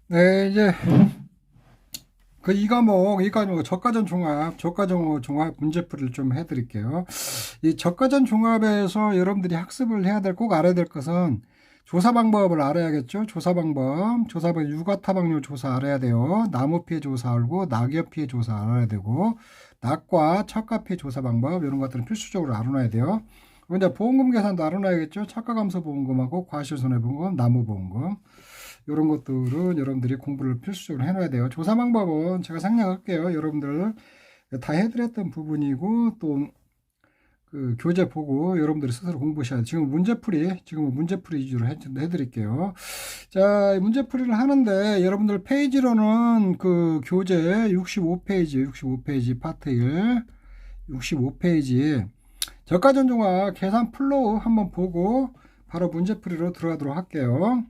네, 이제 그 이 과목 저가전 종합 문제풀이를 좀 해드릴게요. 이 저가전 종합에서 여러분들이 학습을 해야 될, 꼭 알아야 될 것은 조사 방법을 알아야겠죠. 조사 방법 육아 타박률 조사 알아야 돼요. 나무 피해 조사 알고 낙엽 피해 조사 알아야 되고 낙과 척가 피해 조사 방법 이런 것들은 필수적으로 알아놔야 돼요. 그리고 이제 보험금 계산도 알아놔야겠죠. 척가 감소 보험금하고 과실손해보험금, 나무 보험금. 이런 것들은 여러분들이 공부를 필수적으로 해놔야 돼요. 조사 방법은 제가 생략할게요. 여러분들 다 해드렸던 부분이고 또 그 교재 보고 여러분들이 스스로 공부하셔야 돼요. 지금은 문제풀이 위주로 해드릴게요. 자, 문제풀이를 하는데 여러분들 페이지로는 그 교재 65페이지 파트 1 65페이지 저가전종합 계산 플로우 한번 보고 바로 문제풀이로 들어가도록 할게요.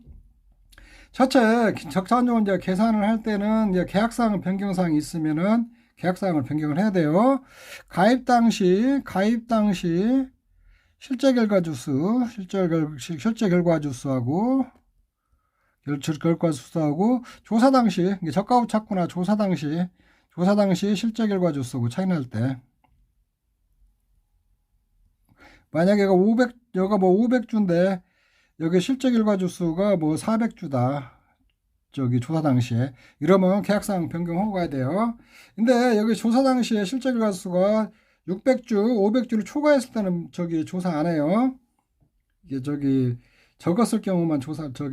첫째, 적자안정은 이제 계산을 할 때는 이제 계약사항 변경사항이 있으면은 계약사항을 변경을 해야 돼요. 가입 당시 실제 결과 주수, 실제 결과 주수하고 결과 주수하고 조사 당시 저가 후 찾거나 조사 당시 실제 결과 주수하고 차이 날 때. 만약에 여가 뭐 500주인데 여기 실제 결과 주수가 뭐 400주다. 저기 조사 당시에 이러면 계약사항 변경하고 가야 돼요. 근데 여기 조사 당시에 실제 결과 수가 600주, 500주를 초과했을 때는 저기 조사 안 해요. 이게 저기 적었을 경우만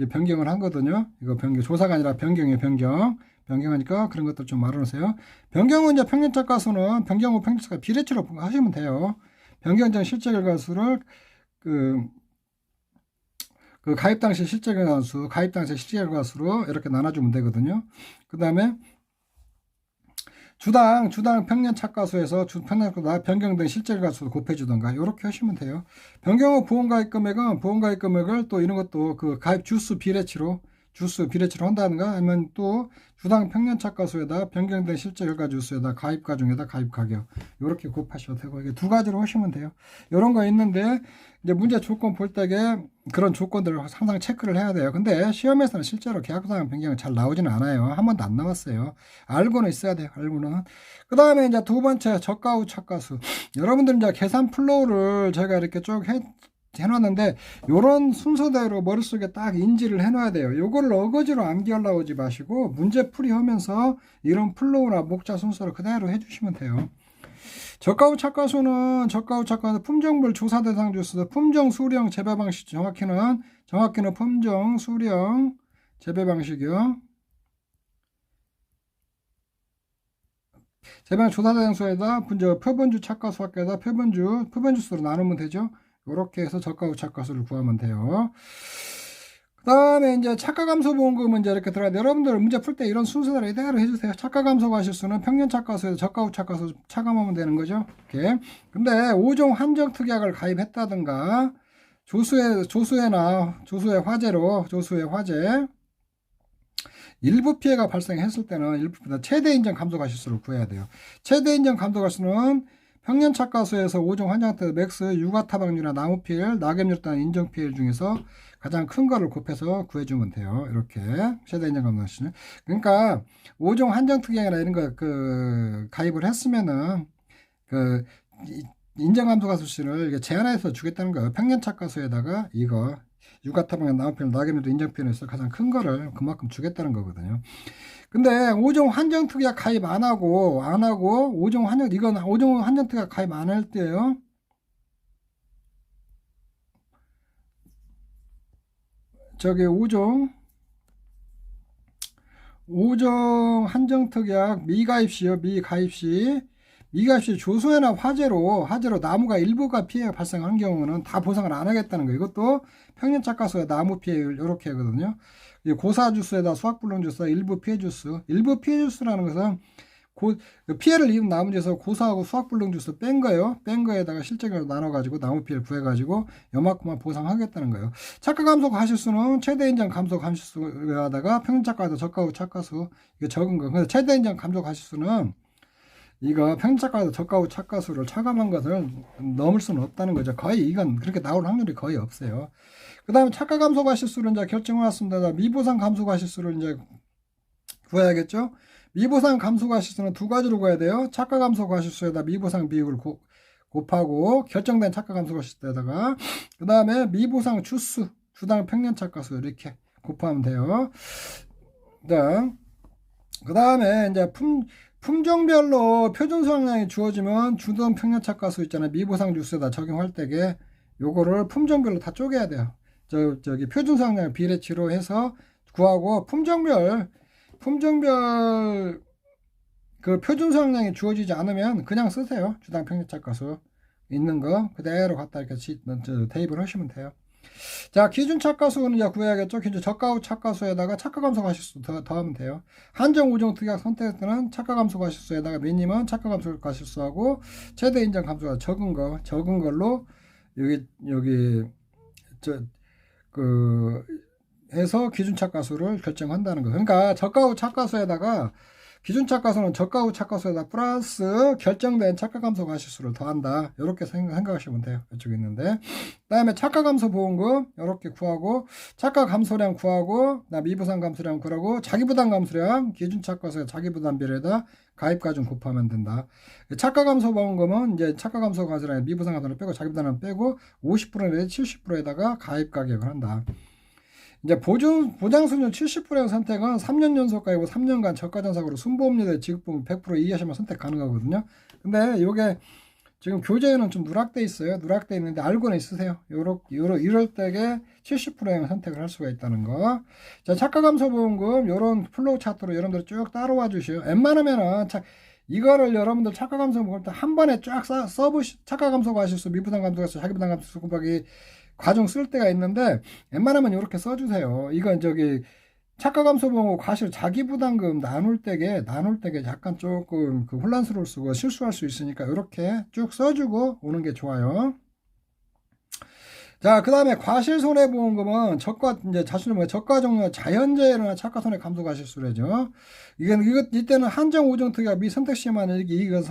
변경을 하거든요. 이거 조사가 아니라 변경하니까 그런 것들 좀 알아놓으세요. 변경은 이제 평균적 가수는 변경 후 평균차가 비례치로 하시면 돼요. 변경 전 실제 결과 수를 가입 당시 실제 결과수로 이렇게 나눠주면 되거든요. 그 다음에 주당 평년 착가수에서 평년보다 변경된 실제 결과수 곱해주던가 이렇게 하시면 돼요. 변경 후 보험가입 금액을 또 이런 것도 그 가입 주수 비례치로 한다든가 아니면 또 주당 평년 착가수에다 변경된 실제 결과 주수에다 가입 가중에다 가입 가격 이렇게 곱하셔도 되고 이게 두 가지로 하시면 돼요. 이런 거 있는데 이제 문제 조건 볼 때에 그런 조건들을 항상 체크를 해야 돼요. 근데 시험에서는 실제로 계약사항 변경이 잘 나오지는 않아요. 한 번도 안 나왔어요. 알고는 있어야 돼요. 알고는. 그 다음에 이제 두 번째 저가 후 착가수. 여러분들 이제 계산 플로우를 제가 이렇게 쭉 해놨는데 요런 순서대로 머릿속에 딱 인지를 해놔야 돼요. 요거를 어거지로 암기하려고 하지 마시고 문제풀이 하면서 이런 플로우나 목자 순서를 그대로 해주시면 돼요. 저가 후 착가수는 품종별 조사 대상 주수 품종 수령 재배 방식 정확히는 품종 수령 재배 방식이요. 재배 조사 대상 수에다 표본주 착가수 합계에다 표본주 수로 나누면 되죠. 이렇게 해서 저가 후 착가수를 구하면 돼요. 그 다음에 이제 착가 감소 보험금은 이제 이렇게 들어가요. 여러분들 문제 풀 때 이런 순서대로 이대로 해주세요. 착가 감소 가실 수는 평년 착가수에서 저가 후 착가수 차감하면 되는 거죠. 이렇게. 근데 5종 한정 특약을 가입했다든가 조수의 화재 일부 피해가 발생했을 때는 최대 인정 감소 가실수를 구해야 돼요. 최대 인정 감소 가실수는 평년 착가수에서 5종 환장특 맥스 육아 타박률이나 나무 피해, 낙엽률 등 인정 피해 중에서 가장 큰 거를 곱해서 구해주면 돼요. 이렇게 최대 인정 감소 가실수는 그러니까 5종 한정특약이나 이런 거 가입을 했으면은 인정 감소 가실수를 제한해서 주겠다는 거예요. 평년 착가수에다가 이거 육아타방에 나무피해, 낙엽률 인정 피해에서 가장 큰 거를 그만큼 주겠다는 거거든요. 근데 5종 한정특약 가입 안 하고 5종 한정특약 가입 안 할 때요. 저기 5종 한정특약 미가입 시 조수해나 화재로 나무가 일부가 피해가 발생한 경우는 다 보상을 안 하겠다는 거예요. 이것도 평년착가수에 나무 피해율 이렇게 하거든요. 고사주수에다 수확불능주수 일부 피해주수라는 것은 피해를 입은 나무 중에서 고사하고 수확불능주수 뺀 거예요. 뺀 거에다가 실제로 나눠가지고 나무 피해를 구해가지고 요만큼만 보상하겠다는 거예요. 착가 감소 가실수는 최대 인정 감소 가실수에다가 평년착가에서 저가 후 착가수 이게 적은 거. 근데 최대 인정 감소 가실수는 이거 평균착가에서 저가 후 착가수를 차감한 것을 넘을 수는 없다는 거죠. 거의 이건 그렇게 나올 확률이 거의 없어요. 그 다음에 착가 감소 가실수를 이제 결정을 했습니다. 미보상 감소 가실수를 이제 구해야겠죠? 미보상 감소 과실수는 두 가지로 구해야 돼요. 착가 감소 과실수에다 미보상 비율을 곱하고 결정된 착가 감소 과실수에다가 그 다음에 미보상 주수, 주당 평년 착가수 이렇게 곱하면 돼요. 그 다음에 이제 품종별로 표준 수확량이 주어지면 주당 평년 착가수 있잖아요. 미보상 주수에다 적용할 때게 요거를 품종별로 다 쪼개야 돼요. 저기 표준 수확량 비례치로 해서 구하고 품종별 그 표준 수확량이 주어지지 않으면 그냥 쓰세요. 주당 평균 착가수 있는 거 그대로 갖다 이렇게 대입을 하시면 돼요. 자, 기준 착가수는 이제 구해야겠죠. 기준 저가 후 착가수에다가 착가 감소 과실수 더하면 돼요. 한정 우정 특약 선택 때는 착가 감소 과실수에다가 미니멈 착가 감소 과실수하고 최대 인정 감소가 적은 걸로 여기 해서 기준 착가수를 결정한다는 거. 그러니까 저가 후 착가수에다가 기준 착가수는 저가 후 착가수에다 플러스 결정된 착가 감소 과실수를 더한다. 이렇게 생각하시면 돼요. 이쪽에 있는데. 그다음에 착가 감소 보험금 이렇게 구하고 착가 감소량 구하고 미부담 감소량 구하고 자기 부담 감소량 기준 착가수에 자기 부담 비례에다 가입 가중 곱하면 된다. 착가 감소 보험금은 이제 착가 감소 과실량 미부담 감소를 빼고 자기 부담을 빼고 50% 내지 70%에다가 가입 가격을 한다. 이제 보장 수준 70%의 선택은 3년 연속 가입고 3년간 저가전사고로 순보험료대 지급보험 100% 이하시면 선택 가능하거든요. 근데 요게 지금 교재에는 좀 누락돼 있어요. 누락돼 있는데 알고는 있으세요. 이럴 때에 70%의 선택을 할 수가 있다는 거. 자, 착가 감소 보험금 요런 플로우 차트로 여러분들 쭉 따라와 주시오. 웬만하면은 이거를 여러분들 착가 감소 보험금 한 번에 쫙 착가 감소 과실수, 미부담 감소 과실수, 자기 부담 감소 곱하기 과중 쓸 때가 있는데 웬만하면 이렇게 써주세요. 이건 착가 감소 보험금 과실 자기 부담금 나눌 때게 약간 조금 혼란스러울 수고 실수할 수 있으니까 이렇게 쭉 써주고 오는 게 좋아요. 자, 그 다음에 과실 손해보험금은 저가 종류 자연재해나 착가 손해 감소 과실수래죠. 이때는 한정 우정 특약 미 선택 시에만 이거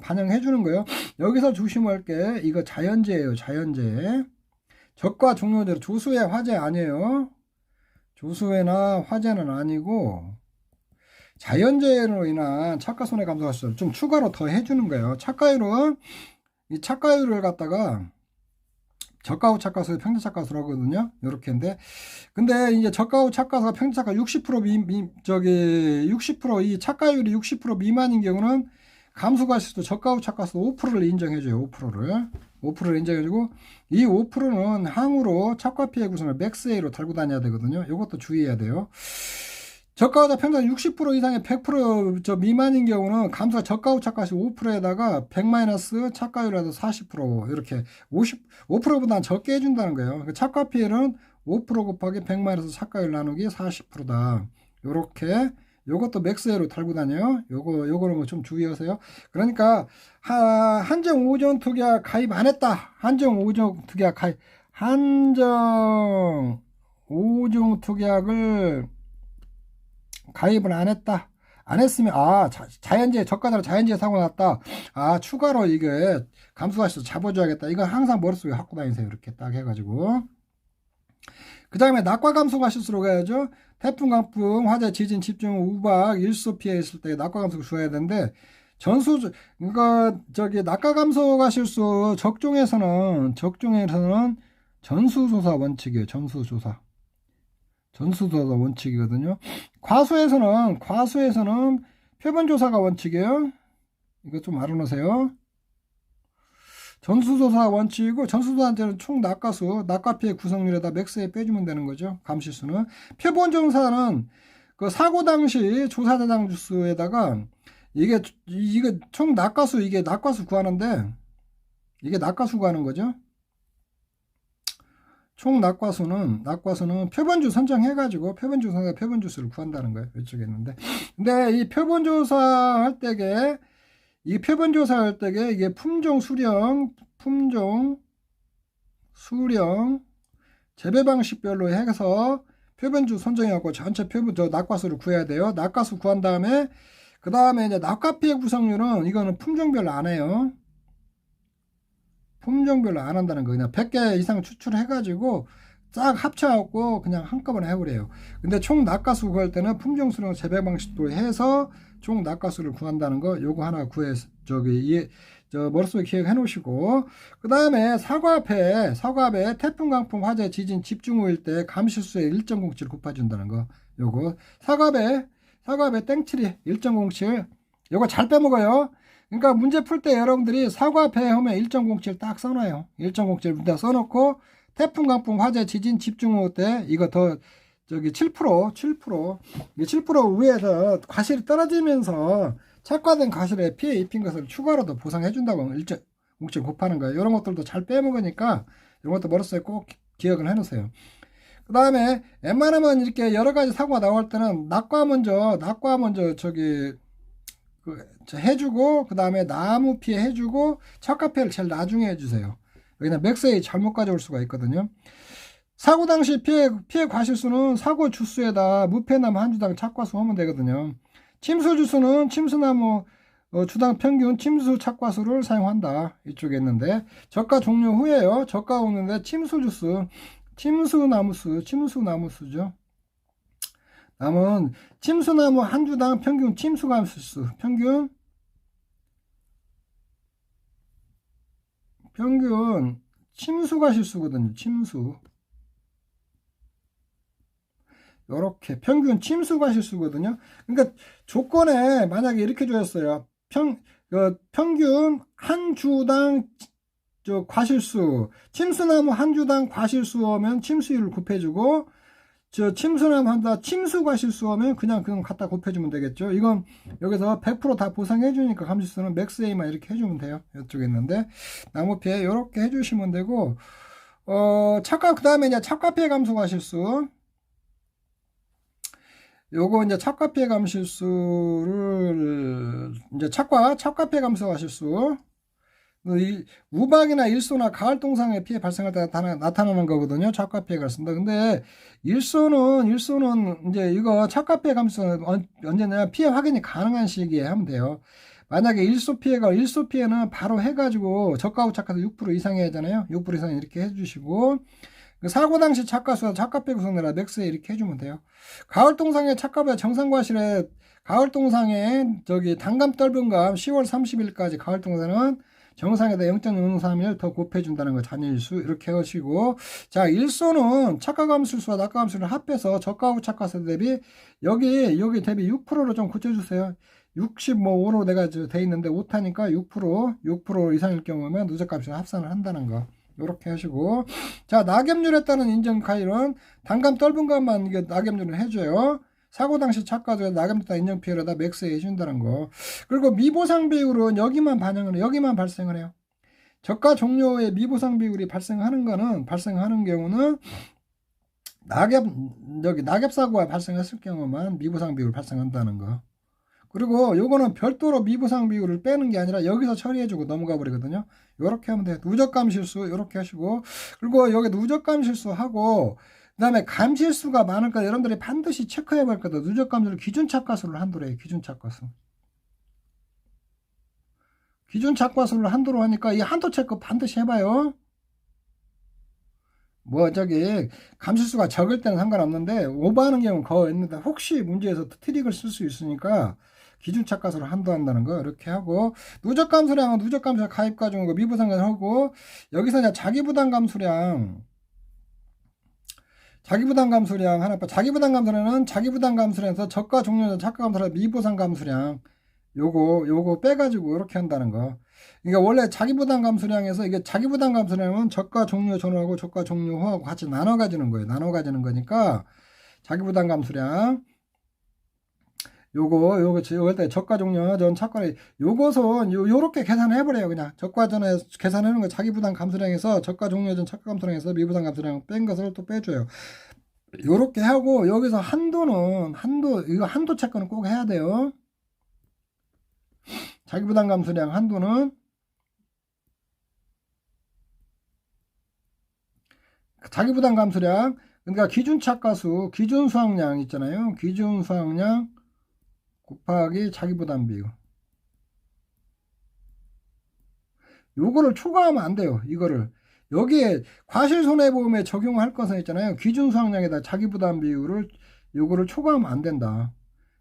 반영해 주는 거예요. 여기서 조심할 게 이거 자연재해예요. 자연재해. 적과 종료대로 조수회 화재 아니에요. 조수회나 화재는 아니고 자연재해로 인한 착가 손해 감소 과실수를 좀 추가로 더 해주는 거예요. 이 착가율을 갖다가 저가 후 착가수 평균 착가수로 하거든요. 요렇게인데 근데 이제 저가 후 착가수가 평균 착가 60% 이 착가율이 60% 미만인 경우는 감소 과실수 저가 후 착가수 5%를 인정해줘요. 5%를 인정해주고 이 5%는 항으로 착과 피해 구성을 맥스A로 달고 다녀야 되거든요. 이것도 주의해야 돼요. 저가보다 평균 60% 이상의 100% 미만인 경우는 감소가 저가 후 착가시 5%에다가 100- 착가율에서 40% 이렇게 5%보다는 적게 해준다는 거예요. 착가 피해는 5% 곱하기 100- 착가율 나누기 40%다. 요렇게 요것도 맥스에로 달고 다녀요. 요거는 뭐 좀 주의하세요. 그러니까 한정 5종 투기약 가입 안 했다. 한정 5종 투기약 가입 한정 5종 투기약을 가입을 안 했다. 안 했으면 자연재해 저가자로 자연재해 사고 났다. 추가로 이게 감소하셔서 잡아줘야겠다. 이거 항상 머릿속에 갖고 다니세요. 이렇게 딱 해가지고. 그 다음에 낙과 감소 과실수로 가야죠. 태풍, 강풍, 화재, 지진, 집중, 우박, 일소 피해 있을 때 낙과 감소를 줘야 되는데 낙과 감소 과실수 적종에서는 전수조사 원칙이에요. 전수조사 원칙이거든요. 과수에서는 표본조사가 원칙이에요. 이거 좀 알아놓으세요. 전수조사 원칙이고 전수조사한테는 총 낙과 피해 구성률에다 맥스에 빼주면 되는 거죠. 감실수는. 표본조사는 그 사고 당시 조사 대상 주수에다가 이게 총 낙과수 이게 낙과수 구하는데 이게 낙과수 구하는 거죠. 총 낙과수는 표본주 선정해가지고 표본주수를 구한다는 거예요. 이쪽에 있는데 근데 이 표본조사 할 때게 이게 품종 수령 재배 방식별로 해서 표본주 선정해갖고 전체 낙과수를 구해야 돼요. 낙과수 구한 다음에 그 다음에 이제 낙과 피해 구성률은 이거는 품종별로 안 해요. 품종별로 안 한다는 거. 그냥 100개 이상 추출해가지고 싹 합쳐갖고 그냥 한꺼번에 해버려요. 근데 총 낙가수 구할 때는 품종 수령 재배 방식도 해서 총 낙가수를 구한다는 거 요거 하나 구해서 저 머릿속에 기억해 놓으시고, 그 다음에 사과배 태풍 강풍 화재 지진 집중호일 때 감실수의 1.07 곱해준다는 거. 요거 사과배 땡칠이 1.07 요거 잘 빼먹어요. 그러니까 문제 풀 때 여러분들이 사과배 하면 1.07 딱 써놔요. 1.07 문제 써놓고 태풍 강풍 화재 지진 집중호 때 이거 더 7% 위에서 과실이 떨어지면서 착과된 과실에 피해 입힌 것을 추가로 더 보상해 준다고 1.07 곱하는 거예요. 이런 것들도 잘 빼먹으니까 이런 것도 머릿속에 꼭 기억을 해 놓으세요. 그 다음에 웬만하면 이렇게 여러 가지 사고가 나올 때는 낙과 먼저 해주고, 그 다음에 나무 피해 해주고, 착과 피해를 제일 나중에 해주세요. 왜냐면 맥스에 잘못 가져올 수가 있거든요. 사고 당시 피해 과실수는 사고 주수에다 무폐나무 한 주당 착과수 하면 되거든요. 침수 주수는 침수나무 주당 평균 침수 착과수를 사용한다. 이쪽에 있는데, 저가 종료 후에요. 저가 오는데 침수나무수죠. 남은 침수나무 한 주당 평균 침수 과실수, 평균 침수 과실수거든요. 침수. 요렇게 평균 침수 과실수거든요. 그러니까 조건에 만약에 이렇게 주었어요. 평균 한 주당 과실수, 침수나무 한 주당 과실수 하면 침수율을 곱해주고, 침수나무 한다 침수 과실수 하면 그냥 갖다 곱해주면 되겠죠. 이건 여기서 100% 다 보상해주니까 감실수는 맥스 A만 이렇게 해주면 돼요. 이쪽에 있는데 나무 피해 이렇게 해주시면 되고, 그 다음에 이제 착과 피해 감소 과실수. 요거 이제 착과 피해 감실수를 이제 착과 피해 감소 과실수. 우박이나 일소나 가을 동상에 피해 발생할 때 나타나는 거거든요. 착과 피해가 쓴다. 근데 일소는 이제 이거 착과 피해 감소는 언제냐 피해 확인이 가능한 시기에 하면 돼요. 만약에 일소 피해는 바로 해가지고 저가 후 착과수 6% 이상 해야 하잖아요. 6% 이상 이렇게 해주시고, 사고 당시 착과수와 착과 피해 구성내라 맥스에 이렇게 해주면 돼요. 가을 동상의 착과배 정상과실에 가을 동상에 단감 떨분감 10월 30일까지 가을 동상은 정상에다 0.031 더 곱해준다는 거 잔여일수 이렇게 하시고, 자 일소는 착과감실수와 낙과감실수를 합해서 저가 후 착과수 대비 여기 대비 6%로 좀 고쳐주세요. 65로 내가 돼 있는데 오타니까 6% 이상일 경우면 누적감실을 합산을 한다는 거 이렇게 하시고, 자 낙엽률에 따른 인정가율은 단감 떨분감만 이게 낙엽률을 해줘요. 사고 당시 착과수에 낙엽률 인정 피해로다 맥스에 해준다는 거. 그리고 미보상 비율은 여기만 발생을 해요. 저가 종료에 미보상 비율이 발생하는 경우는 낙엽 사고가 발생했을 경우만 미보상 비율 발생한다는 거. 그리고 요거는 별도로 미보상 비율을 빼는 게 아니라 여기서 처리해주고 넘어가 버리거든요. 요렇게 하면 돼요. 누적감 실수 요렇게 하시고, 그리고 여기 누적감 실수하고 그 다음에 감실수가 많으니까 여러분들이 반드시 체크해 볼 거다. 누적감실을 기준착과수를 한도로 해요. 기준착과수를 한도로 하니까 이 한도 체크 반드시 해봐요. 감실수가 적을 때는 상관없는데 오버하는 경우는 거의 있는데 혹시 문제에서 트릭을 쓸 수 있으니까 기준착과수를 한도한다는 거 이렇게 하고, 누적감수량은 누적감수량 가입 과정이고 미부상을 하고, 여기서 이제 자기부담감수량은 자기부담감수량에서 저가 종료자 착과감수량 미보상감수량 요거 빼가지고 이렇게 한다는 거. 그러니까 원래 자기부담감수량에서 이게 자기부담감수량은 저가 종료 전후하고 저가 종료 후하고 같이 나눠 가지는 거니까 자기부담감수량 요거 때 저가 종료 전 착과를 요것은 요렇게 계산해 버려요. 그냥 저가 전에 계산하는 거 자기부담 감수량에서 저가 종료 전 착과 감수량에서 미부담 감수량 뺀 것을 또 빼줘요. 요렇게 하고, 여기서 이거 한도 체크는 꼭 해야 돼요. 자기부담 감수량 한도는 자기부담 감수량, 그러니까 기준착과수 기준 수확량 있잖아요. 기준 수확량 곱하기 자기부담 비율. 요거를 초과하면 안 돼요. 이거를 여기에 과실손해보험에 적용할 것은 있잖아요. 기준수확량에다 자기부담 비율을 요거를 초과하면 안 된다.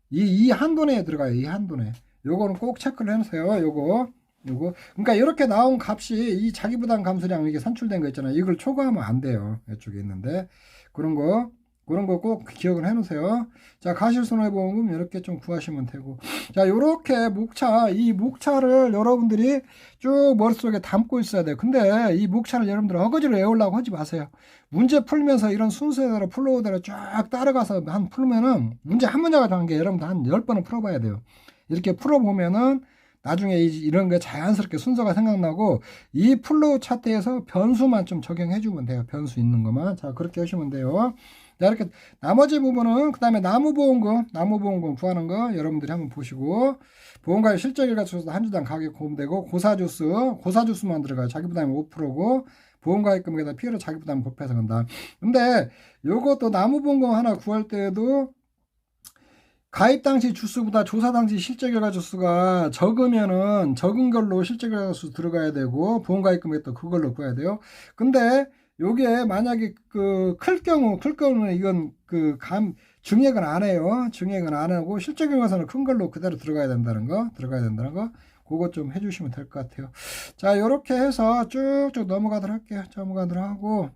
이 한도 내에 들어가요. 이 한도 내. 요거는 꼭 체크를 해놓으세요. 요거. 그러니까 이렇게 나온 값이 이 자기부담 감소량 이게 산출된 거 있잖아요. 이걸 초과하면 안 돼요. 이쪽에 있는데 그런 거 꼭 기억을 해놓으세요. 자, 가실손해보험금 이렇게 좀 구하시면 되고, 자, 요렇게 이 목차를 여러분들이 쭉 머릿속에 담고 있어야 돼요. 근데 이 목차를 여러분들 어거지로 외우려고 하지 마세요. 문제 풀면서 이런 순서대로 플로우대로 쫙 따라가서 풀면은 문제 한 문제가 정한 게 여러분들 한 10번은 풀어봐야 돼요. 이렇게 풀어보면은 나중에 이런 게 자연스럽게 순서가 생각나고, 이 플로우 차트에서 변수만 좀 적용해주면 돼요. 변수 있는 것만. 자, 그렇게 하시면 돼요. 자, 이렇게 나머지 부분은 그 다음에 나무보험금 구하는 거 여러분들이 한번 보시고, 보험가의 실적일가주수 한 주당 가격 보험되고, 고사주수만 들어가요. 자기부담이 5%고 보험가입금에다 피해를 자기부담 곱해서 간다. 근데 요것도 나무보험금 하나 구할 때에도 가입 당시 주수보다 조사 당시 실적결과 주수가 적으면은 적은 걸로 실적결과 주수 들어가야 되고, 보험가입금에 또 그걸로 구해야 돼요. 근데 요게 만약에 클 경우는 이건 증액은 안 해요. 증액은 안 하고 실적결과서는 큰 걸로 그대로 들어가야 된다는 거. 그거 좀 해주시면 될 것 같아요. 자, 요렇게 해서 쭉쭉 넘어가도록 할게요. 넘어가도록 하고,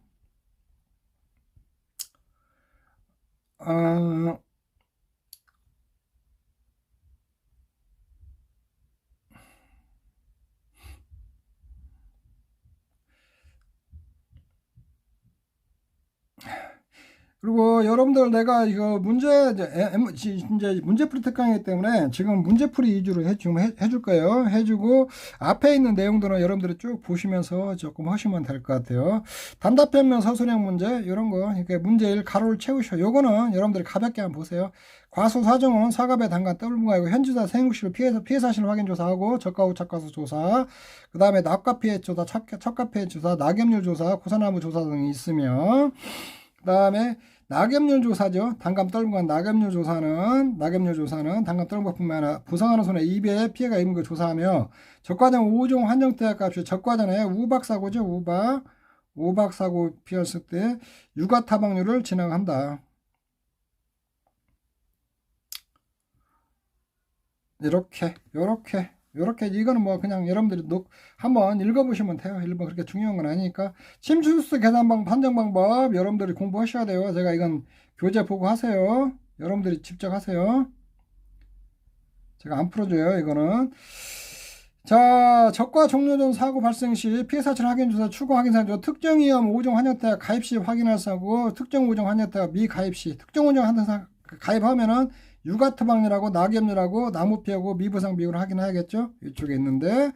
그리고 여러분들 내가 이거 이제 문제풀이 특강이기 때문에 지금 문제풀이 위주로 해줄 거예요. 해주고 앞에 있는 내용들은 여러분들이 쭉 보시면서 조금 하시면 될 것 같아요. 단답변면 서술형 문제 이런 거 이렇게 문제 1 가로를 채우셔. 요거는 여러분들이 가볍게 한번 보세요. 과수 사정은 사갑의 단간 더블분가이고 현지사 생육실 피해 사실 확인 조사하고 저가 후 착과수 조사, 그 다음에 납과 피해 조사, 척가 피해 조사, 낙엽률 조사, 고사나무 조사 등이 있으면, 그 다음에 낙엽률 조사죠. 단감 떨군간 낙엽률 조사는 단감 떨군 것뿐만 아니라 부상하는 손해 2배의 피해가 있는 걸 조사하며, 적과전 5종 한정대학 값이 적과전에 우박사고죠. 우박사고 피했을 때 유가 타박률을 진행한다. 요렇게 이거는 뭐 그냥 여러분들이 한번 읽어보시면 돼요. 그렇게 중요한 건 아니니까. 침수수 계산 방법, 판정 방법 여러분들이 공부하셔야 돼요. 제가 이건 교재 보고 하세요. 여러분들이 직접 하세요. 제가 안 풀어줘요. 이거는. 자, 적과 종료 전 사고 발생 시 피해 사실 확인 조사, 추가 확인 사조, 특정 위험 5종 환자태 가입 시 확인할 사고, 특정 5종 환자태 미가입 시, 특정 5종 환자태 가입하면은 유가타박률하고 낙엽률하고 나무피하고 미부상 비율을 확인해야겠죠. 이쪽에 있는데,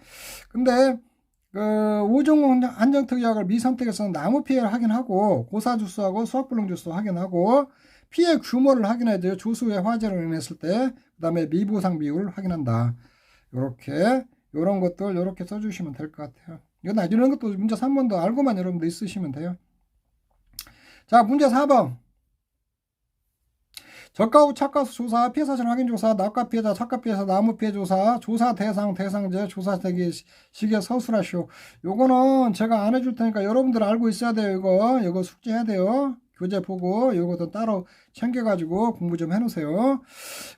근데 5종 한정특약을 미선택에서는 나무피해를 확인하고, 고사주수하고 수확불능주수 확인하고, 피해 규모를 확인해야 돼요. 조수의 화재로 인했을 때. 그 다음에 미부상 비율을 확인한다. 요런 것들 요렇게 써주시면 될 것 같아요. 이런 것도 문제 3번도 알고만 여러분들 있으시면 돼요. 자, 문제 4번. 저가 후 착과수 조사, 피해 사실 확인 조사, 납과 피해자, 착과 피해자, 나무 피해 조사, 조사 대상, 대상제, 조사 대기 시기에 서술하시오. 요거는 제가 안 해줄 테니까 여러분들 알고 있어야 돼요. 이거 숙제해야 돼요. 교재 보고 요것도 따로 챙겨가지고 공부 좀 해놓으세요.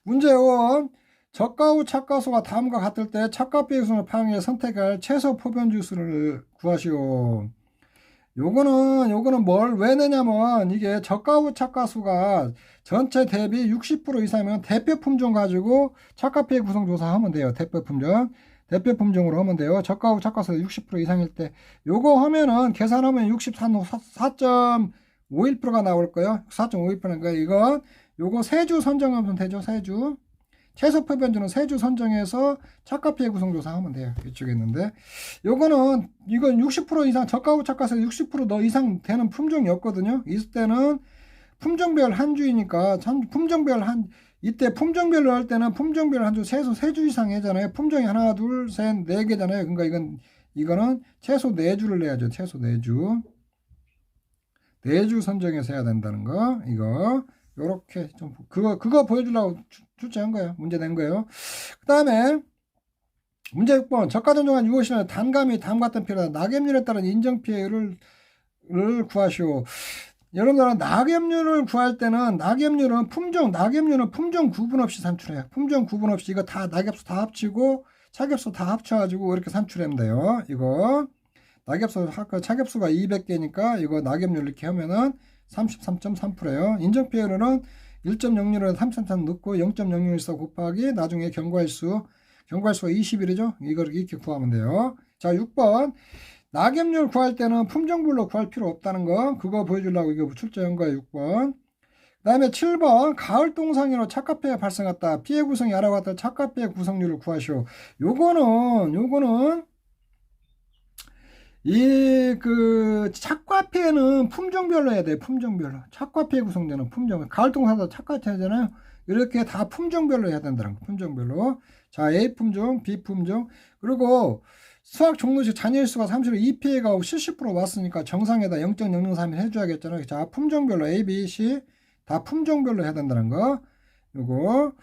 문제 5번. 저가 후 착과수가 다음과 같을 때 착과 피해 수를 파악해 선택할 최소 포변 주수를 구하시오. 요거는 왜 내냐면, 이게 저가 후 착과수가 전체 대비 60% 이상이면 대표 품종 가지고 착과 피해 구성 조사하면 돼요. 대표 품종으로 하면 돼요. 저가 후 착과수가 60% 이상일 때 요거 하면은 계산하면 4.51%가 나올 거예요. 4.51%니까 요거 세주 선정하면 되죠. 세주. 최소 표변주는 세주 선정해서 착과 피해 구성 조사하면 돼요. 이쪽에 있는데, 이건 60% 이상, 저가 후 착과세 60% 더 이상 되는 품종이 없거든요. 있을 때는 품종별 한 주이니까, 이때 품종별로 할 때는 품종별 한 주, 최소 3주 이상 하잖아요. 품종이 하나, 둘, 셋, 4개잖아요. 그러니까 이거는 최소 4주를 내야죠. 최소 4주. 4주 선정해서 해야 된다는 거, 요렇게 좀 그거 보여주려고 출제한 거예요. 문제 낸 거예요. 그 다음에 문제 6번. 저가전 종합 유효시는 단감이 다음 같은 피해다. 낙엽률에 따른 인정피해를 구하시오. 여러분들은 낙엽률을 구할 때는 낙엽률은 품종 구분 없이 산출해요. 품종 구분 없이 이거 다 낙엽수 다 합치고 차겹수 다 합쳐가지고 이렇게 산출하면 돼요. 이거 차겹수가 200개니까 이거 낙엽률 이렇게 하면은 33.3%예요. 인정피해율은 1.06을 33 넣고 0.014 곱하기 나중에 경과일수가 20일이죠. 이걸 이렇게 구하면 돼요. 자, 6번. 낙엽률 구할 때는 품종별로 구할 필요 없다는 거, 그거 보여주려고 이거 출제한 거예요. 6번. 그 다음에 7번. 가을 동상으로 착과피해가 발생했다. 피해 구성이 알아봤다. 착과피해 구성률을 구하시오. 요거는 착과피해는 품종별로 해야 돼요. 품종별로. 착과피해 구성되는 품종. 가을 동상도 착과피해잖아요. 이렇게 다 품종별로 해야 된다는 거. 품종별로. 자, A 품종, B 품종. 그리고 수학 종료시 잔여일수가 30으로 2피해가 70% 왔으니까 정상에다 0.003을 해줘야겠잖아요. 자, 품종별로 A, B, C 다 품종별로 해야 된다는 거. 요거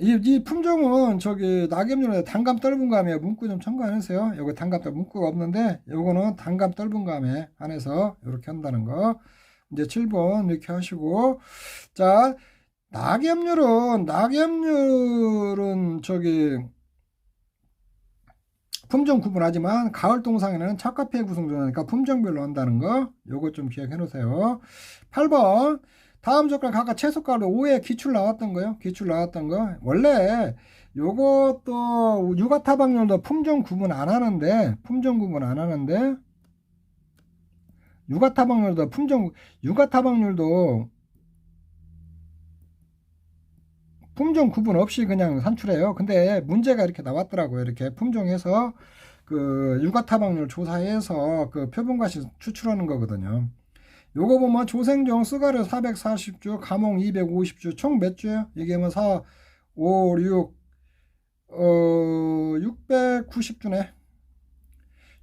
이 품종은 저기 낙엽률에 단감 떫은감에 문구 좀 첨가해주세요. 요거 단감 문구가 없는데 요거는 단감 떫은감에 한해서 이렇게 한다는 거. 이제 7번 이렇게 하시고, 자, 낙엽률은 저기 품종 구분하지만 가을 동상에는 착과피해 구성조니까 품종별로 한다는 거, 요거 좀 기억해 놓으세요. 8번. 다음 조건 각각 최소가로 5에 기출 나왔던 거요. 기출 나왔던 거. 원래 요것도 육아타박률도 품종 구분 안 하는데 육아타박률도 품종 구분 없이 그냥 산출해요. 근데 문제가 이렇게 나왔더라고요. 이렇게 품종에서 그 육아타박률 조사해서 그 표본과시 추출하는 거거든요. 요거 보면 조생종 쓰가르 440주, 감홍 250주, 총 몇 주예요? 이게 뭐 4, 5, 6, 690주네.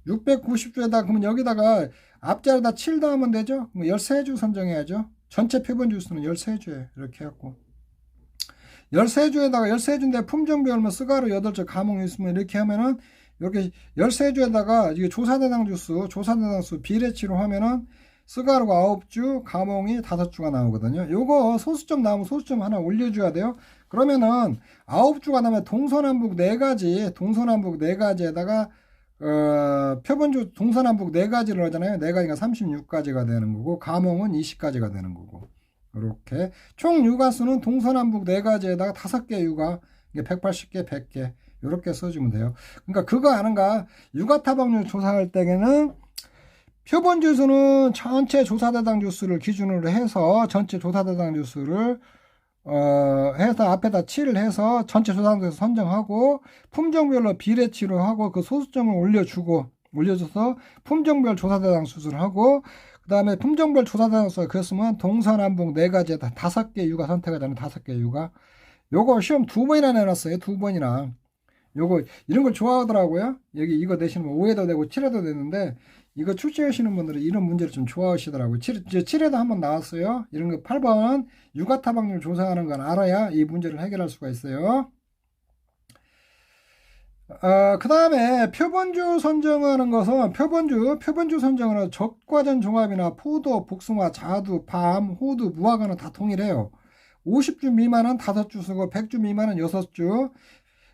690주에다 그러면 여기다가 앞자리에다 7 더하면 되죠? 그럼 13주 선정해야죠. 전체 표본주 수는 13주에 이렇게 해갖고 13주에다가 13주인데 품종별로 쓰가르 8주, 감홍 있으면 이렇게 하면은 이렇게 13주에다가 이게 조사대당 수 비례치로 하면은 쓰가루가 9주, 감홍이 5주가 나오거든요. 요거 소수점 나오면 소수점 하나 올려줘야 돼요. 그러면은 9주가 나면 동서남북 4가지에다가 표본주 동서남북 4가지를 하잖아요. 4가지가 36가지가 되는 거고, 감홍은 20가지가 되는 거고. 이렇게 총 유가수는 동서남북 4가지에다가 5개 유가, 180개, 100개 이렇게 써주면 돼요. 그러니까 그거 아는가? 유가타박률 조사할 때에는 표본주 수는 전체 조사대상 주수를 기준으로 해서 전체 조사대상 주수를 해서 앞에다 7을 해서 전체 조사대상 선정하고, 품종별로 비례치로 하고 그 소수점을 올려줘서 품종별 조사대상 수술을 하고, 그 다음에 품종별 조사대상 수가 그랬으면 동서남북 4가지에다 5개 유가 선택하자면 5개 유가. 요거 시험 2번이나 내놨어요. 2번이나. 요거 이런 걸 좋아하더라고요. 여기 이거 내시는 분 5에도 되고 7에도 되는데, 이거 출제하시는 분들은 이런 문제를 좀 좋아하시더라고요. 7에도 한번 나왔어요. 이런 거 8번 육아타박률 조사하는 건 알아야 이 문제를 해결할 수가 있어요. 그 다음에 표본주 선정하는 것은 표본주 선정은 적과전 종합이나 포도, 복숭아, 자두, 밤, 호두, 무화과는 다 동일해요. 50주 미만은 5주 쓰고 100주 미만은 6주.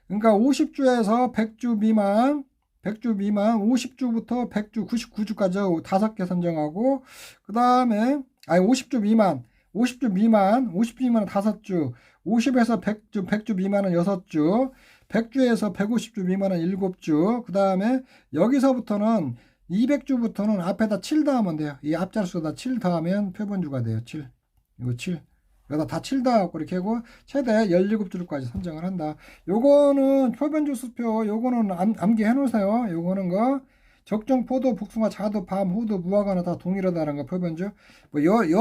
그러니까 50주에서 100주 미만 50주부터 100주 99주까지 5개 선정하고, 그 다음에 50주 미만은 5주, 50에서 100주 미만은 6주, 100주에서 150주 미만은 7주. 그 다음에 여기서부터는 200주부터는 앞에다 7 더하면 돼요. 이 앞자리수에다 7 더하면 표본주가 돼요. 7. 이거 7. 여기다 다 7 더하고 이렇게 하고 최대 17주까지 선정을 한다. 요거는 표본주 수표, 요거는 암기해 놓으세요. 요거는 적정 포도, 복숭아, 자두, 밤, 호두, 무화과는 다 동일하다는 거 표본주. 요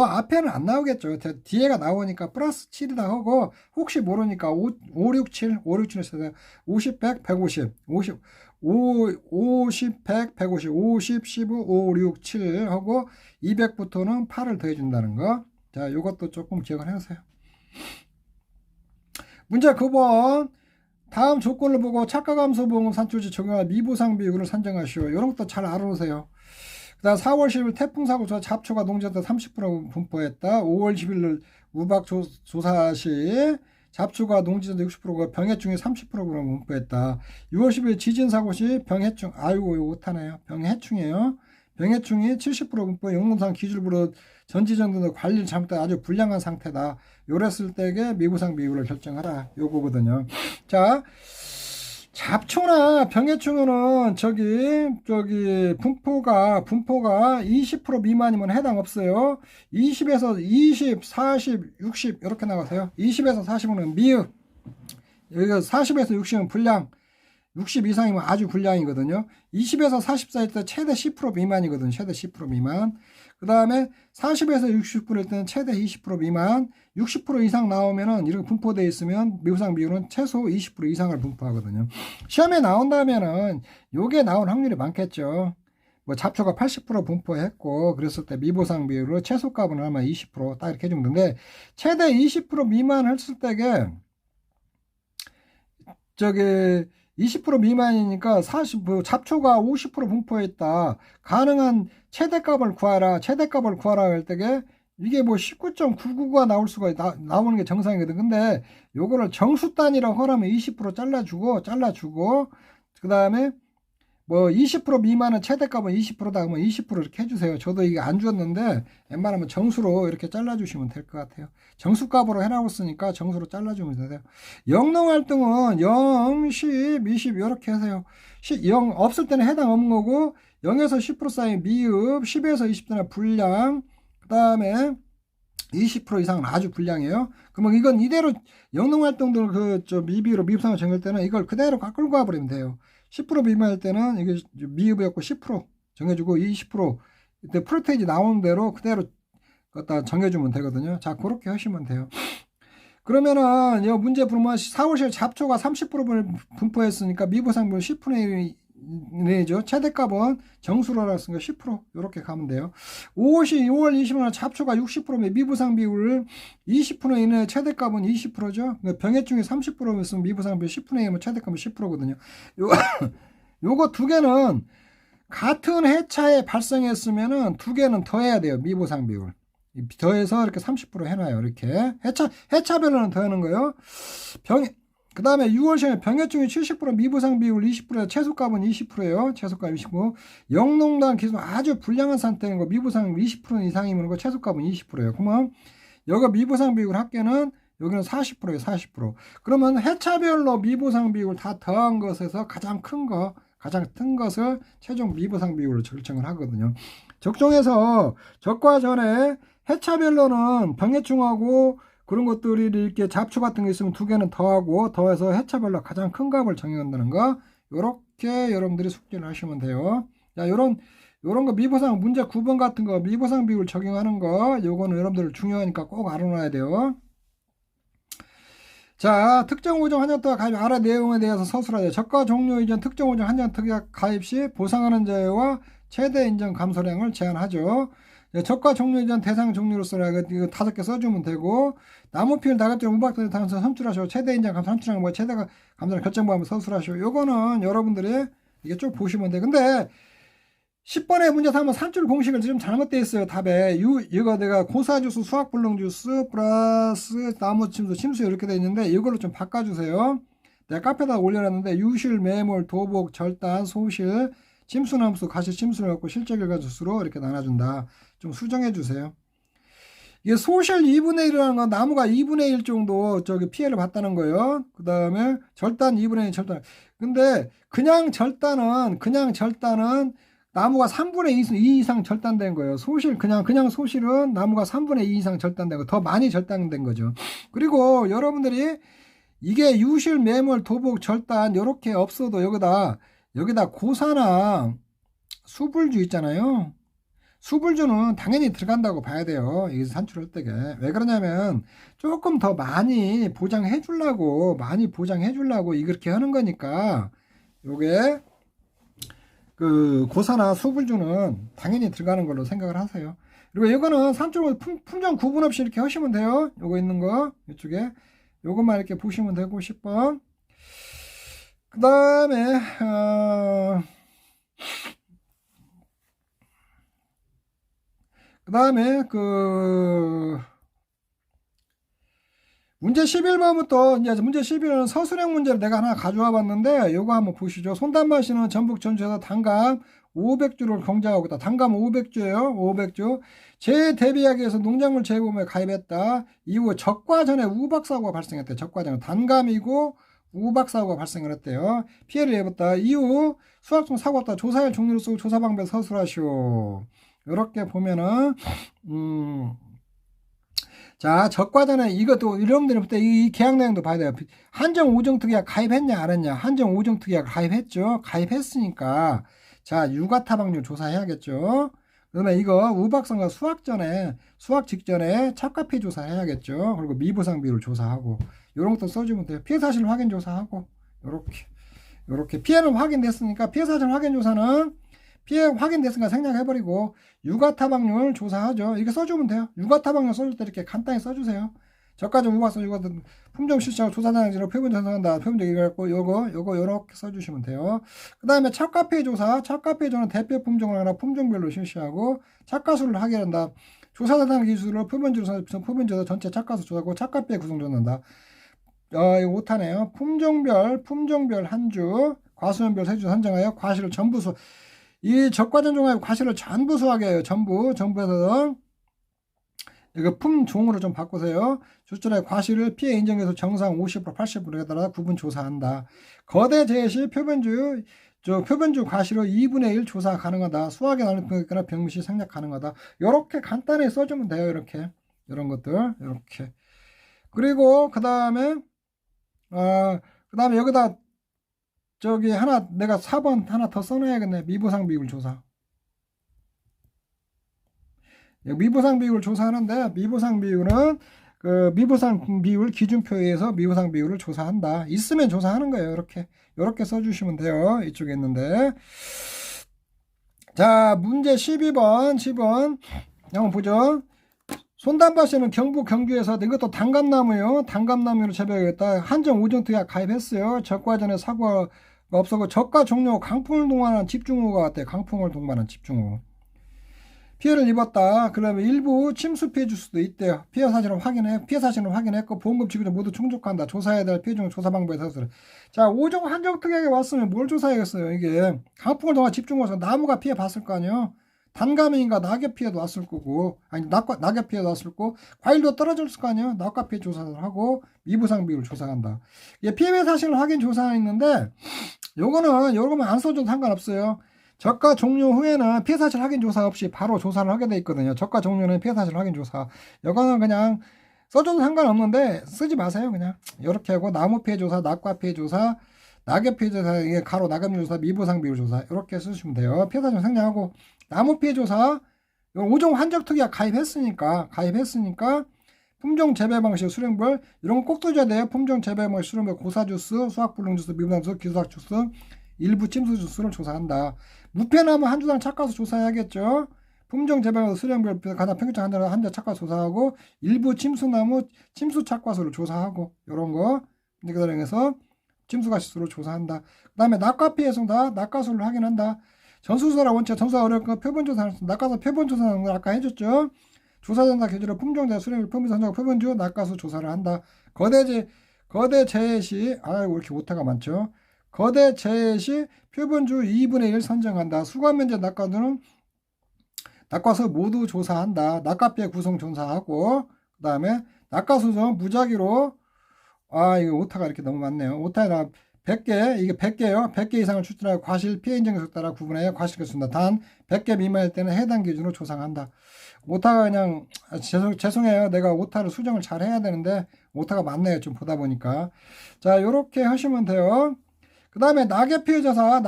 앞에는 안 나오겠죠. 뒤에가 나오니까 플러스 7이다 하고, 혹시 모르니까 5, 6, 7 있어요. 50, 100, 150, 50, 100, 150, 50, 15, 5, 6, 7 하고 200부터는 8을 더해준다는 거. 자, 요것도 조금 기억을 해주세요. 문제 9번. 다음 조건을 보고 착가감소보험 산출시 적용할 미보상 비율을 산정하시오. 이런 것도 잘 알아놓으세요. 그 다음 4월 10일 태풍사고 조 잡초가 농지에다 30% 분포했다. 5월 10일 우박 조사 시 잡초가 농지에다 60%가 병해충이 30% 분포했다. 6월 10일 지진사고 시 병해충, 아이고 이거 못하네요. 병해충이에요. 병해충이 70% 분포, 영농상 기준으로 전지정도 관리를 잘못해 아주 불량한 상태다. 요랬을 때에 미보상 비율을 결정하라. 요거거든요. 자, 잡초나 병해충은 분포가 20% 미만이면 해당 없어요. 20에서 20, 40, 60 이렇게 나가세요. 20에서 40은 미흡. 여기가 40에서 60은 불량. 60 이상이면 아주 불량이거든요. 20에서 40 사이 때 최대 10% 미만이거든요. 최대 10% 미만. 그 다음에 40에서 60%일 때는 최대 20% 미만. 60% 이상 나오면은 이렇게 분포되어 있으면 미보상 비율은 최소 20% 이상을 분포하거든요. 시험에 나온다면은 요게 나올 확률이 많겠죠. 뭐 잡초가 80% 분포했고 그랬을 때 미보상 비율을 최소값은 아마 20%딱 이렇게 해주면 되는데 최대 20% 미만 했을 때게 20% 미만이니까 잡초가 50% 분포했다. 가능한 최대값을 구하라. 최대값을 구하라 할 때게 이게 뭐 19.999가 나오는 게 정상이거든. 근데 요거를 정수 단위로 하라면 20% 잘라주고 그 다음에 뭐 20% 미만은 최대값은 20%다 그러면 20% 이렇게 해주세요. 저도 이게 안 주었는데 웬만하면 정수로 이렇게 잘라주시면 될 것 같아요. 정수값으로 해나고 쓰니까 정수로 잘라주면 돼요. 영농활동은 0, 10, 20 이렇게 하세요. 0 없을 때는 해당 없는 거고 0에서 10% 사이 미흡, 10에서 20%는 불량, 그 다음에 20% 이상은 아주 불량이에요. 그러면 이건 이대로 영농활동들 미비로 미흡상을 정할 때는 이걸 그대로 끌고 가버리면 돼요. 10% 미만일 때는 이게 미흡이었고 10% 정해주고 20% 이때 프로테이지 나오는 대로 그대로 갖다 정해주면 되거든요. 자, 그렇게 하시면 돼요. 그러면은 이 문제 보면 4월실 잡초가 30% 분포했으니까 미보상분 10분의 1이죠. 최대값은 정수로 알았으니까 10% 이렇게 가면 돼요. 5월 20일 잡초가 60%면 미보상 비율을 20% 이내 최대값은 20%죠. 병해충이 30%였으면 미보상 비율 10분의 1이면 최대값은 10%거든요. 요거 두 개는 같은 해차에 발생했으면은 두 개는 더해야 돼요. 미보상 비율. 더해서 이렇게 30% 해놔요. 이렇게. 해차별로는 더하는 거예요. 그 다음에 6월시에 병해충이 70% 미보상 비율 20%, 최소값은 20%예요. 최소값 20%. 영농당 기준 아주 불량한 상태인 거 미보상 20% 이상이면 거 최소값은 20%예요. 그러면 여기 미보상 비율 합계는 여기는 40%예요. 40%. 그러면 해차별로 미보상 비율 다 더한 것에서 가장 큰 것을 최종 미보상 비율로 결정을 하거든요. 적종에서 적과 전에 해차별로는 병해충하고 그런 것들이 이렇게 잡초 같은 게 있으면 두 개는 더해서 해차별로 가장 큰 값을 정해간다는 거, 요렇게 여러분들이 숙지를 하시면 돼요. 자, 요런 거 미보상 문제 9번 같은 거 미보상 비율 적용하는 거, 요거는 여러분들 중요하니까 꼭 알아놔야 돼요. 자, 특정 우정 한정특약 가입 아래 내용에 대해서 서술하자. 저가 종료 이전 특정 우정 한정특약 가입 시 보상하는 자유와 최대 인정 감소량을 제한하죠. 저가 종료 이전 대상 종료로서 이거 5개 써주면 되고, 나무필 나갑질 우박들 당선 선출하시고, 최대 인정 감소 선출하는 뭐 최대 감소량 결정부하면 서술하시고, 요거는 여러분들이 이게 쭉 보시면 돼. 근데 10번의 문제 3번 산출 공식을 좀 잘못되어 있어요. 답에. 이거 내가 고사주스, 수학불능주스, 플러스 나무침수, 침수 이렇게 되어 있는데 이걸로 좀 바꿔주세요. 내가 카페에다 올려놨는데 유실, 매몰, 도복, 절단, 소실, 침수나무수, 가시, 침수를 갖고 실제 결과주스로 이렇게 나눠준다. 좀 수정해주세요. 이게 소실 2분의 1이라는 건 나무가 2분의 1 정도 피해를 봤다는 거예요. 그 다음에 절단 2분의 1 절단. 근데 그냥 절단은 나무가 3분의 2 이상 절단된 거예요. 그냥 소실은 나무가 3분의 2 이상 절단된 거, 더 많이 절단된 거죠. 그리고 여러분들이 이게 유실, 매몰, 도복, 절단 이렇게 없어도 여기다 고사나 수불주 있잖아요. 수불주는 당연히 들어간다고 봐야 돼요. 여기서 산출할 때게. 왜 그러냐면 조금 더 많이 보장해 주려고 이렇게 하는 거니까 요게 고사나 수불주는 당연히 들어가는 걸로 생각을 하세요. 그리고 이거는 산출 품종 구분 없이 이렇게 하시면 돼요. 요거 있는 거 이쪽에 요것만 이렇게 보시면 되고 10번. 그 다음에 문제 11번부터 이제 문제 11번은 서술형 문제를 내가 하나 가져와 봤는데 요거 한번 보시죠. 손단마시는 전북 전주에서 단감 500주를 경작하고 있다. 단감 500주예요. 500주. 재대비하기 위해서 농작물 재보험에 가입했다. 이후 적과전에 우박사고가 발생했대요. 적과전 단감이고 우박사고가 발생을 했대요. 피해를 입었다. 이후 수확종 사고였다. 조사할 종류를 쓰고 조사 방법에 서술하시오. 이렇게 보면은 자, 적과전에 이것도 여러분들이 볼 때 이 계약 내용도 봐야 돼요. 한정 오정 특약 가입했냐 안 했냐? 한정 오정 특약 가입했죠. 가입했으니까 자, 유가 타박률 조사해야겠죠. 그다음에 이거 우박성과 수확 직전에 착화 피해 조사해야겠죠. 그리고 미보상 비율 조사하고 이런 것도 써주면 돼요. 피해 사실 확인 조사하고 요렇게 피해는 확인됐으니까 피해 사실 확인 조사는 피해 확인됐으니까 생략해버리고 유가 타박률 조사하죠. 이렇게 써주면 돼요. 유가 타박률 써줄 때 이렇게 간단히 써주세요. 저가점 우박성 유가 품종 실시하고 조사단지로 표본 전송한다. 표본적 이거 갖고 요거 요렇게 써주시면 돼요. 그 다음에 착화 피해 조사. 착화 피해 조사는 대표 품종을 하나 품종별로 실시하고 착화수를 확인한다. 조사단 기술로 표본주로 표본주로 전체 착화수 조사하고 착화 피해 구성 조사한다. 이거 못하네요. 품종별 한 주, 과수연별 세 주 선정하여 과실을 전부 이 적과전 종합 과실을 전부 수하게 해요. 전부에서 이거 품종으로 좀 바꾸세요. 출전의 과실을 피해 인정해서 정상 50% 80%에 따라 구분 조사한다. 거대 제시 표본주 과실로 2분의 1 조사 가능하다. 수학에 나는 거나 병시 생략 가능하다. 이렇게 간단히 써주면 돼요. 이렇게 이런 것들 이렇게. 그리고 그 다음에 여기다 저기 하나 내가 4번 하나 더 써놔야겠네. 미보상 비율 조사. 미보상 비율을 조사하는데 미보상 비율은 그 미보상 비율 기준표에 의해서 미보상 비율을 조사한다. 있으면 조사하는 거예요. 이렇게 써주시면 돼요. 이쪽에 있는데 자 문제 12번 한번 보죠. 손단바씨는 경북 경주에서 이것도 단감나무요. 단감나무로 재배하겠다. 한정 오정 특약 가입했어요. 적과전에 사고가 없었고 적과 종료 강풍을 동반한 집중호우가 왔대. 강풍을 동반한 집중호우. 피해를 입었다. 그러면 일부 침수 피해 줄 수도 있대요. 피해 사실을 확인했고 보험금 지급자 모두 충족한다. 조사해야 될 피해 중 조사 방법에 서술. 자, 오정 한정 특약에 왔으면 뭘 조사해야겠어요. 이게 강풍을 동반 집중호우에서 나무가 피해 봤을 거 아니에요. 단감인가 낙엽 피해도 왔을 거고, 아니 낙엽 피해도 왔을 거고, 과일도 떨어졌을 거 아니에요. 낙엽 피해 조사를 하고 미부상 비율 조사한다. 이게 피해 사실 확인 조사가 있는데, 요거는 안 써줘도 상관없어요. 적과 종료 후에는 피해 사실 확인 조사 없이 바로 조사를 하게 돼 있거든요. 적과 종료는 피해 사실 확인 조사. 요거는 그냥 써줘도 상관없는데 쓰지 마세요. 그냥 이렇게 하고 나무 피해 조사, 낙과 피해 조사, 낙엽 피해 조사, 이게 가로 낙엽 조사, 미부상 비율 조사 이렇게 쓰시면 돼요. 피해 사실 생략하고. 나무 피해 조사, 오종 한정 특약 가입했으니까 품종 재배 방식 수령별 이런 거 꼭 써줘야 돼요. 품종 재배 방식 수령별 고사주스, 수확불능주스, 미분주스, 기수학주스, 일부 침수주스를 조사한다. 무패나무 한 주당 착과수 조사해야겠죠. 품종 재배 방식 수령별 가장 평균적 한자 착과수 조사하고 일부 침수나무 침수 착과수를 조사하고 이런 거 그래서 침수가시수를 조사한다. 그 다음에 낙과 피해 성다 낙과수를 확인한다. 전수조사 원칙, 전수가 어렵고 표본조사, 낙과수 표본조사는 아까 해줬죠. 조사전사 기준으로 품종자 수령일 품종선정 표본주 낙과수 조사를 한다. 거대 재해시, 왜 이렇게 오타가 많죠? 거대 재해시 표본주 2분의 1 선정한다. 수관면제 낙과수는 낙과수 모두 조사한다. 낙과피해 구성 조사하고, 그 다음에 낙과수는 무작위로, 이거 오타가 이렇게 너무 많네요. 오타가 100개, 이게 100개요. 100개 이상을 추출하여 과실 피해 인정에서 따라 구분하여 과실을 쓴다. 단 100개 미만일 때는 해당 기준으로 조사한다. 오타가 그냥 죄송해요. 내가 오타를 수정을 잘 해야 되는데 오타가 많네요. 좀 보다 보니까. 자, 요렇게 하시면 돼요. 그 다음에 낙엽 피해 조사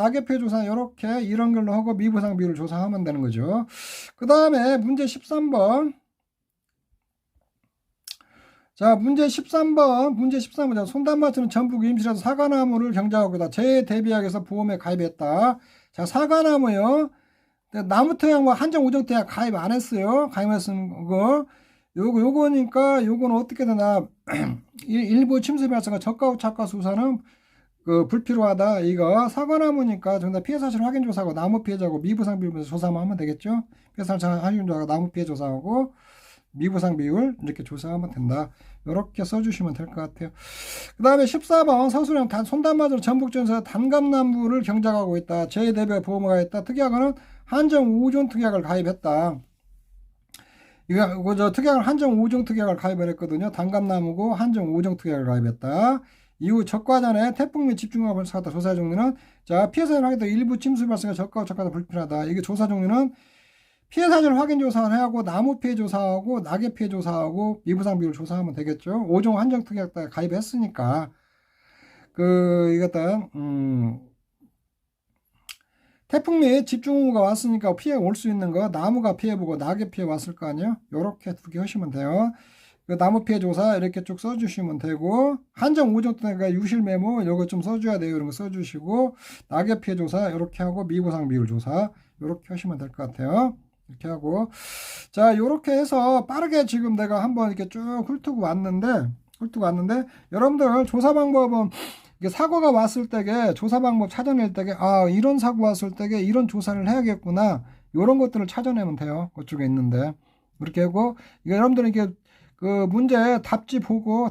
요렇게 이런 걸로 하고 미보상 비율을 조사하면 되는 거죠. 그 다음에 문제 13번. 자, 문제 13번. 손단마트는 전북 임실에서 사과나무를 경작하고 있다. 재해 대비하기 위해서 보험에 가입했다. 자, 사과나무요. 나무토양 한정 오정토양 가입 안 했어요. 가입 안 했은 거. 요거는 어떻게 되나. 일부 침수 발생과 적가 후 착과 수사는 그 불필요하다. 이거 사과나무니까 정답 피해 사실 확인 조사하고 나무 피해자고 미부상 비율에서 조사만 하면 되겠죠. 피해 사실 확인 조사하고 나무 피해 조사하고 미부상 비율 이렇게 조사하면 된다. 이렇게 써주시면 될 것 같아요. 그 다음에 14번 서술형 손단맞으로 전북전에서 단감나무를 경작하고 있다. 제 대별 보험을 했다. 특약은 한정 5종 특약을 가입했다. 이거 특약을 한정 5종 특약을 가입을 했거든요. 단감나무고 한정 5종 특약을 가입했다. 이후 적과 전에 태풍 및 집중호우 발생했다. 조사 종류는 자 피해 사실 확인도 일부 침수 발생에 적과 불필요하다. 이게 조사 종류는 피해 사실 확인 조사를 하고 나무 피해 조사하고 낙엽 피해 조사하고 미부상 비율 조사하면 되겠죠. 5종 한정 특약 가입했으니까 이것도 태풍 및 집중호우가 왔으니까 피해 올 수 있는 거 나무가 피해 보고 낙엽 피해 왔을 거 아니에요. 요렇게 두 개 하시면 돼요. 그 나무 피해 조사 이렇게 쭉 써주시면 되고 한정 5종 특약 유실 메모 요거 좀 써줘야 돼요. 이런 거 써주시고 낙엽 피해 조사 이렇게 하고 미부상 비율 조사 요렇게 하시면 될 것 같아요. 이렇게 하고 자 요렇게 해서 빠르게 지금 내가 한번 이렇게 쭉 훑고 왔는데 여러분들 조사 방법은 이게 사고가 왔을 때게 조사 방법 찾아낼 때게 이런 사고 왔을 때게 이런 조사를 해야겠구나 요런 것들을 찾아내면 돼요. 그쪽에 있는데 이렇게 하고 여러분들은 이렇게 그 문제 답지 보고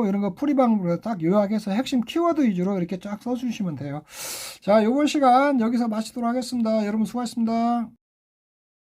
이런 거 풀이 방법을 딱 요약해서 핵심 키워드 위주로 이렇게 쫙 써주시면 돼요. 자, 요번 시간 여기서 마치도록 하겠습니다. 여러분 수고하셨습니다.